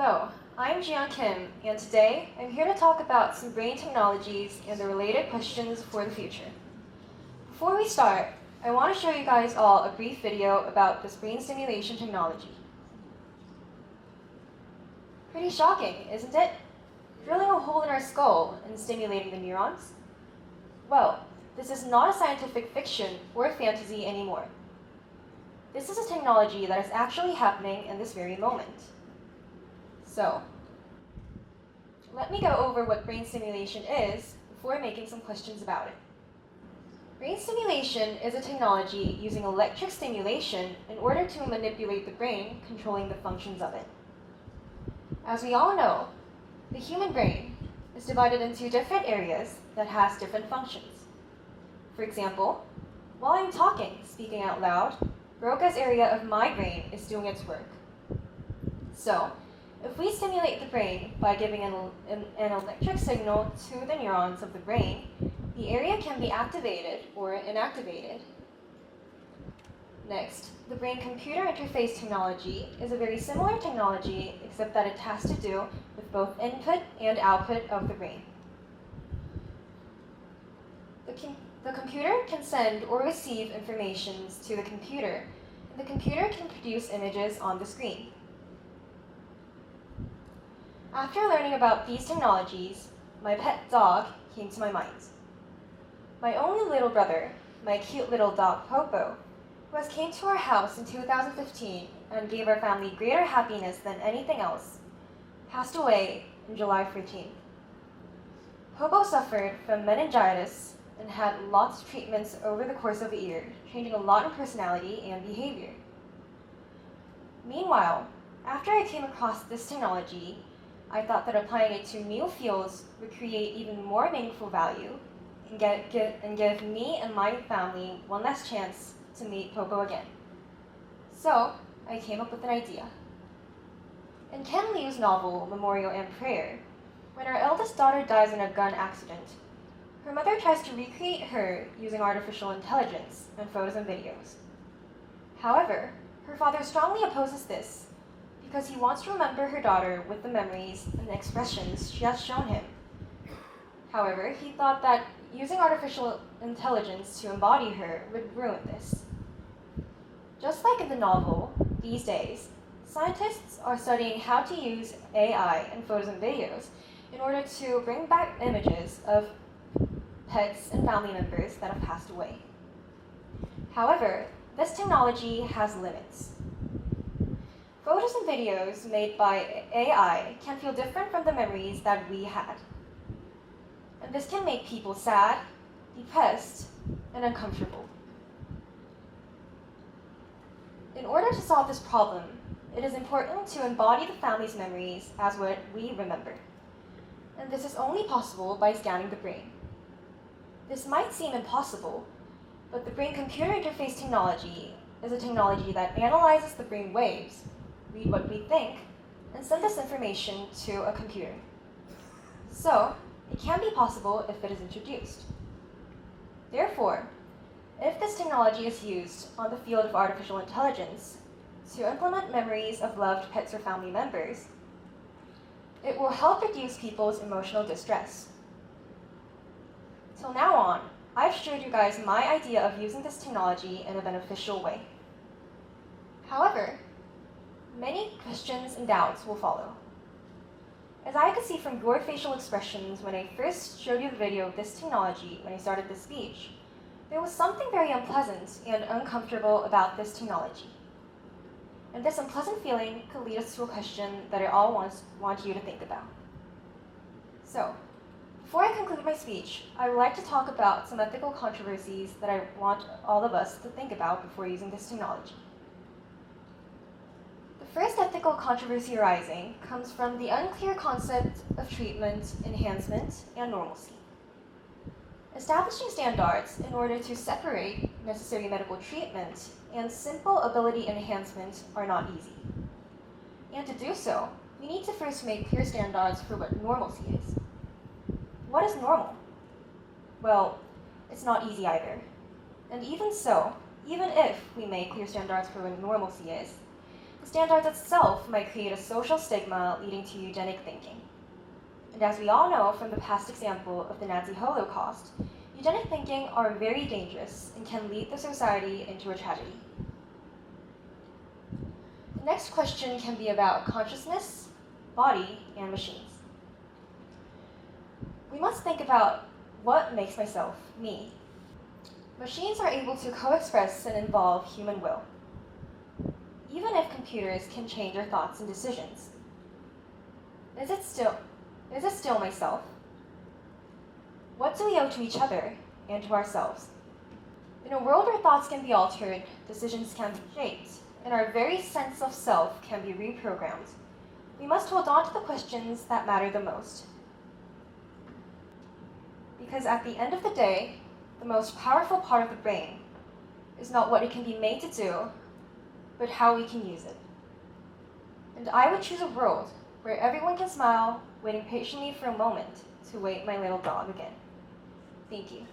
Hello, I'm Jian Kim, and today I'm here to talk about some brain technologies and the related questions for the future. Before we start, I want to show you guys all a brief video about this brain stimulation technology. Pretty shocking, isn't it? Drilling a hole in our skull and stimulating the neurons? Well, this is not a scientific fiction or fantasy anymore. This is a technology that is actually happening in this very moment. So, let me go over what brain stimulation is before making some questions about it. Brain stimulation is a technology using electric stimulation in order to manipulate the brain, controlling the functions of it. As we all know, the human brain is divided into different areas that has different functions. For example, while I'm talking, speaking out loud, Broca's area of my brain is doing its work. So, if we stimulate the brain by giving an electric signal to the neurons of the brain, the area can be activated or inactivated. Next, the brain-computer interface technology is a very similar technology, except that it has to do with both input and output of the brain. The computer can send or receive information to the computer, and the computer can produce images on the screen. After learning about these technologies, my pet dog came to my mind. My only little brother, my cute little dog Popo, who came to our house in 2015 and gave our family greater happiness than anything else, passed away on July 14th. Popo suffered from meningitis and had lots of treatments over the course of a year, changing a lot in personality and behavior. Meanwhile, after I came across this technology, I thought that applying it to new fields would create even more meaningful value and give me and my family one last chance to meet Popo again. So, I came up with an idea. In Ken Liu's novel, Memorial and Prayer, when our eldest daughter dies in a gun accident, her mother tries to recreate her using artificial intelligence and photos and videos. However, her father strongly opposes this because he wants to remember her daughter with the memories and the expressions she has shown him. However, he thought that using artificial intelligence to embody her would ruin this. Just like in the novel, these days, scientists are studying how to use AI in photos and videos in order to bring back images of pets and family members that have passed away. However, this technology has limits. Photos and videos made by AI can feel different from the memories that we had. And this can make people sad, depressed, and uncomfortable. In order to solve this problem, it is important to embody the family's memories as what we remember. And this is only possible by scanning the brain. This might seem impossible, but the brain-computer interface technology is a technology that analyzes the brain waves, read what we think, and send this information to a computer. So, it can be possible if it is introduced. Therefore, if this technology is used on the field of artificial intelligence to implement memories of loved pets or family members, it will help reduce people's emotional distress. Till now on, I've showed you guys my idea of using this technology in a beneficial way. However, many questions and doubts will follow. As I could see from your facial expressions when I first showed you the video of this technology when I started this speech, there was something very unpleasant and uncomfortable about this technology. And this unpleasant feeling could lead us to a question that I all want you to think about. So, before I conclude my speech, I would like to talk about some ethical controversies that I want all of us to think about before using this technology. The first ethical controversy arising comes from the unclear concept of treatment, enhancement, and normalcy. Establishing standards in order to separate necessary medical treatment and simple ability enhancement are not easy. And to do so, we need to first make clear standards for what normalcy is. What is normal? Well, it's not easy either. And even so, even if we make clear standards for what normalcy is, The standards itself might create a social stigma leading to eugenic thinking. And as we all know from the past example of the Nazi Holocaust, eugenic thinking are very dangerous and can lead the society into a tragedy. The next question can be about consciousness, body, and machines. We must think about what makes myself me. Machines are able to co-express and involve human will, even if computers can change our thoughts and decisions. Is it still myself? What do we owe to each other and to ourselves? In a world where thoughts can be altered, decisions can be shaped, and our very sense of self can be reprogrammed, we must hold on to the questions that matter the most. Because at the end of the day, the most powerful part of the brain is not what it can be made to do, but how we can use it. And I would choose a world where everyone can smile, waiting patiently for a moment to wait my little dog again. Thank you.